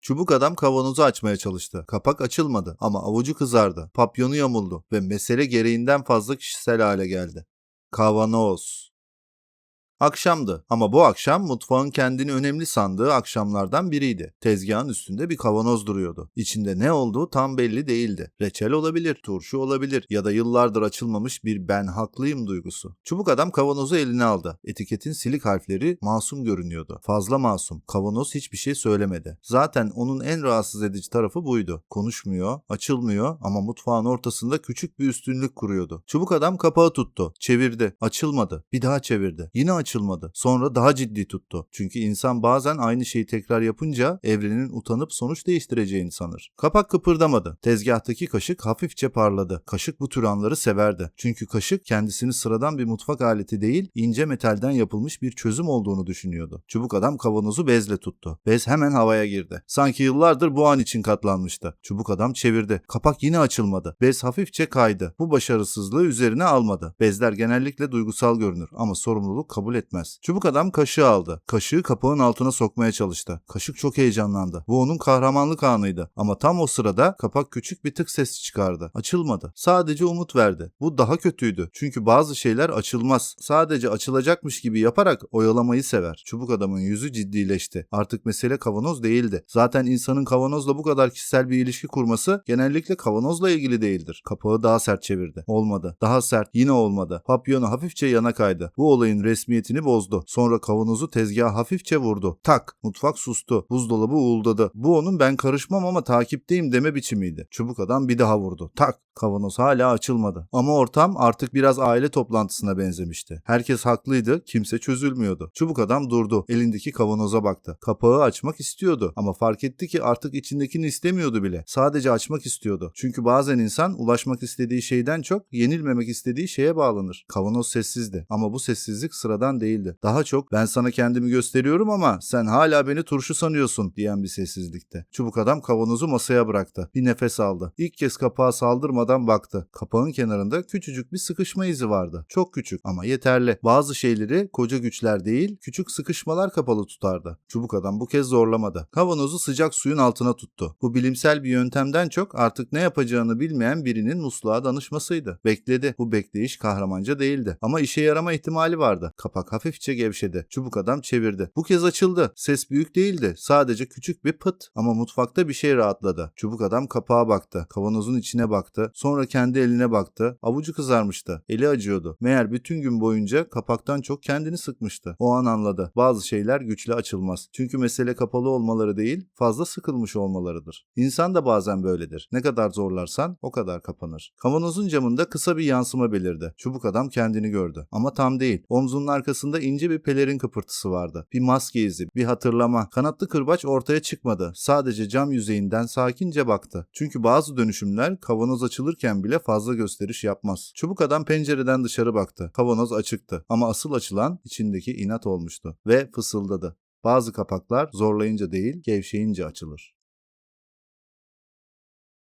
Çubuk adam kavanozu açmaya çalıştı. Kapak açılmadı ama avucu kızardı. Papyonu yamuldu ve mesele gereğinden fazla kişisel hale geldi. Kavanoz. Akşamdı ama bu akşam mutfağın kendini önemli sandığı akşamlardan biriydi. Tezgahın üstünde bir kavanoz duruyordu. İçinde ne olduğu tam belli değildi. Reçel olabilir, turşu olabilir ya da yıllardır açılmamış bir ben haklıyım duygusu. Çubuk adam kavanozu eline aldı. Etiketin silik harfleri masum görünüyordu. Fazla masum. Kavanoz hiçbir şey söylemedi. Zaten onun en rahatsız edici tarafı buydu. Konuşmuyor, açılmıyor ama mutfağın ortasında küçük bir üstünlük kuruyordu. Çubuk adam kapağı tuttu. Çevirdi. Açılmadı. Bir daha çevirdi. Yine açılmadı. Sonra daha ciddi tuttu. Çünkü insan bazen aynı şeyi tekrar yapınca evrenin utanıp sonuç değiştireceğini sanır. Kapak kıpırdamadı. Tezgahtaki kaşık hafifçe parladı. Kaşık bu tür anları severdi. Çünkü kaşık kendisini sıradan bir mutfak aleti değil, ince metalden yapılmış bir çözüm olduğunu düşünüyordu. Çubuk adam kavanozu bezle tuttu. Bez hemen havaya girdi. Sanki yıllardır bu an için katlanmıştı. Çubuk adam çevirdi. Kapak yine açılmadı. Bez hafifçe kaydı. Bu başarısızlığı üzerine almadı. Bezler genellikle duygusal görünür ama sorumluluk kabul etmez. Çubuk adam kaşığı aldı. Kaşığı kapağın altına sokmaya çalıştı. Kaşık çok heyecanlandı. Bu onun kahramanlık anıydı. Ama tam o sırada kapak küçük bir tık sesi çıkardı. Açılmadı. Sadece umut verdi. Bu daha kötüydü. Çünkü bazı şeyler açılmaz. Sadece açılacakmış gibi yaparak oyalamayı sever. Çubuk adamın yüzü ciddileşti. Artık mesele kavanoz değildi. Zaten insanın kavanozla bu kadar kişisel bir ilişki kurması genellikle kavanozla ilgili değildir. Kapağı daha sert çevirdi. Olmadı. Daha sert. Yine olmadı. Papyonu hafifçe yana kaydı. Bu olayın resmiyetini bozdu. Sonra kavanozu tezgaha hafifçe vurdu. Tak! Mutfak sustu. Buzdolabı uğuldadı. Bu onun ben karışmam ama takipteyim deme biçimiydi. Çubuk adam bir daha vurdu. Tak! Kavanoz hala açılmadı. Ama ortam artık biraz aile toplantısına benzemişti. Herkes haklıydı, kimse çözülmüyordu. Çubuk adam durdu. Elindeki kavanoza baktı. Kapağı açmak istiyordu ama fark etti ki artık içindekini istemiyordu bile. Sadece açmak istiyordu. Çünkü bazen insan ulaşmak istediği şeyden çok yenilmemek istediği şeye bağlanır. Kavanoz sessizdi ama bu sessizlik sıradan değildi. Daha çok ben sana kendimi gösteriyorum ama sen hala beni turşu sanıyorsun diyen bir sessizlikti. Çubuk adam kavanozu masaya bıraktı. Bir nefes aldı. İlk kez kapağa saldırmadan baktı. Kapağın kenarında küçücük bir sıkışma izi vardı. Çok küçük ama yeterli. Bazı şeyleri koca güçler değil, küçük sıkışmalar kapalı tutardı. Çubuk adam bu kez zorlamadı. Kavanozu sıcak suyun altına tuttu. Bu bilimsel bir yöntemden çok artık ne yapacağını bilmeyen birinin musluğa danışmasıydı. Bekledi. Bu bekleyiş kahramanca değildi. Ama işe yarama ihtimali vardı. Kapak hafifçe gevşedi. Çubuk adam çevirdi. Bu kez açıldı. Ses büyük değildi. Sadece küçük bir pıt. Ama mutfakta bir şey rahatladı. Çubuk adam kapağa baktı. Kavanozun içine baktı. Sonra kendi eline baktı. Avucu kızarmıştı. Eli acıyordu. Meğer bütün gün boyunca kapaktan çok kendini sıkmıştı. O an anladı. Bazı şeyler güçle açılmaz. Çünkü mesele kapalı olmaları değil, fazla sıkılmış olmalarıdır. İnsan da bazen böyledir. Ne kadar zorlarsan o kadar kapanır. Kavanozun camında kısa bir yansıma belirdi. Çubuk adam kendini gördü. Ama tam değil. Omzunun arkasında ince bir pelerin kıpırtısı vardı. Bir maske izi, bir hatırlama. Kanatlı kırbaç ortaya çıkmadı. Sadece cam yüzeyinden sakince baktı. Çünkü bazı dönüşümler kavanoz açılırken bile fazla gösteriş yapmaz. Çubuk adam pencereden dışarı baktı. Kavanoz açıktı. Ama asıl açılan içindeki inat olmuştu. Ve fısıldadı. Bazı kapaklar zorlayınca değil, gevşeyince açılır.